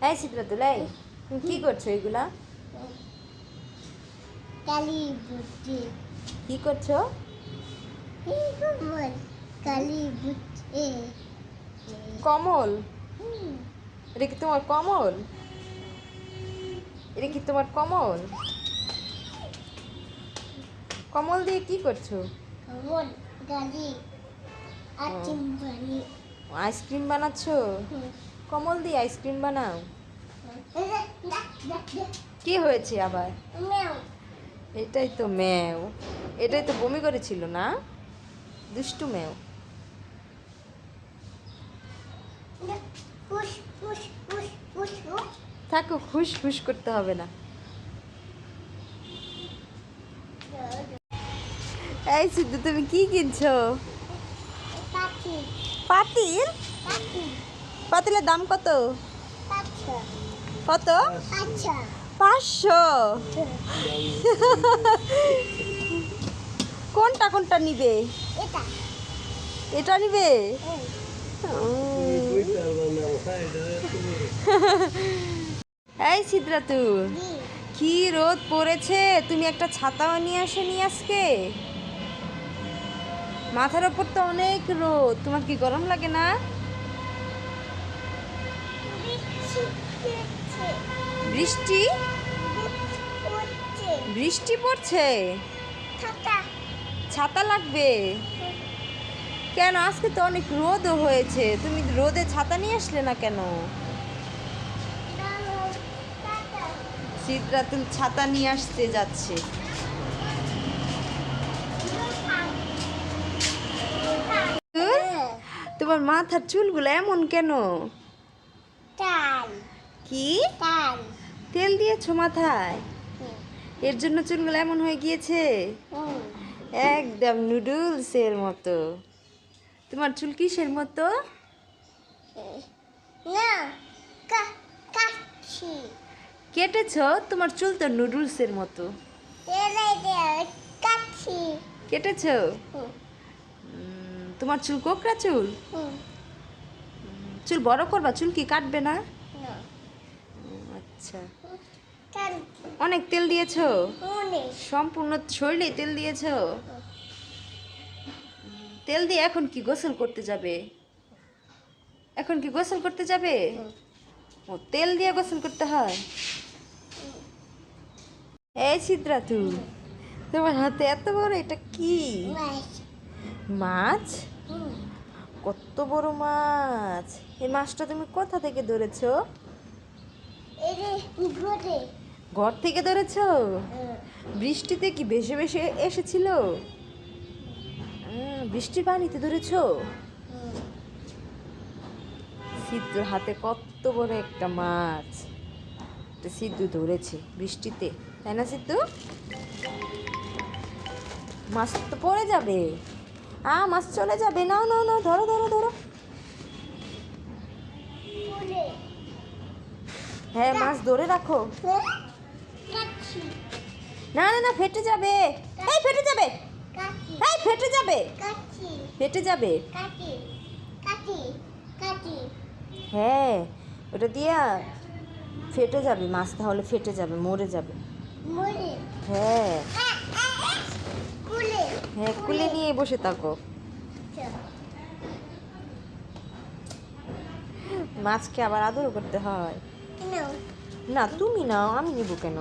এই সিদ্ধাতুলাই তুমি কি করছো এগুলা? কালি বুঝে কি করছো? কালি বুঝে কমল? এটা কি তোমার কমল? এটা কি তোমার কমল? কমল দিয়ে কি করছো? গালি আইসক্রিম বানি আইসক্রিম বানাচ্ছো? কমল দিয়ে আইসক্রিম বানাও? কি হয়েছে আবার? এটাই তো ম্যাও, এটাই তো বমি করেছিল না? দুষ্টু ম্যাও। থাকো, খুশ খুশ করতে হবে না। এই সিদ্ধু তুমি কি কিনছো? পাতিল? পাতিলের দাম কত? কত? 500? কোনটা কোনটা নিবে? এটা নিবে? এই সিদ্ধাতু, কি রোদ পড়েছে, তুমি একটা ছাতাও নিয়ে আসেনি আজকে? মাথার ওপর তো অনেক রোদ, তোমার কি গরম লাগে না? বৃষ্টি? বৃষ্টি পড়ছে? ছাতা লাগবে? কেন, আজকে তো অনেক রোদও হয়েছে, তুমি রোদে ছাতা নিয়ে আসলে না কেন? সিদ্ধাতুল ছাতা নিয়ে আসতে যাচ্ছে। তোমার মাথার চুলগুলো এমন কেন? কি তেল দিয়েছো মাথায়? এর জন্য চুলগুলো এমন হয়ে গিয়েছে? একদম নুডলসের মতো। তোমার চুল কিসের মতো? কেটেছো? তোমার চুল তো নুডলসের মতো। কেটেছো? তোমার চুল কোকড়া চুল? চুল বড় করবা, চুল কি কাটবে না? আচ্ছা, অনেক তেল দিয়েছো? সম্পূর্ণ শরীরে তেল দিয়েছো? তেল দিয়ে এখন কি গোসল করতে যাবে? এখন কি গোসল করতে যাবে? ও, তেল দিয়ে গোসল করতে হয়? এই সিদ্ধাতু, তোমার হাতে এত বড়, এটা কি মাছ? কত বড় মাছ! এই মাছটা তুমি কোথা থেকে ধরেছো? ঘর থেকে ধরেছো? বৃষ্টিতে কি ভেসে ভেসে এসেছিল? বৃষ্টির পানিতে ধরেছো? সিদ্ধুর হাতে কত বড় একটা মাছ, এটা সিদ্ধু ধরেছে বৃষ্টিতে, তাই না সিদ্ধু? মাছ তো পড়ে যাবে। মাছ চলে যাবে। নাও নাও নাও, ধরো ধরো ধরো। হ্যাঁ, মাছ ধরে রাখো। না না না, ফেটে যাবে। এই ফেটে যাবে, এই ফেটে যাবে, ফেটে যাবে। হ্যাঁ, ওটা দিয়া ফেটে যাবে মাছ, তাহলে ফেটে যাবে, মরে যাবে। হ্যাঁ হ্যাঁ, কুলে নিয়ে বসে থাকো। মাছকে আবার আদর করতে হয়। না তুমি নাও, আমি নিব কেন?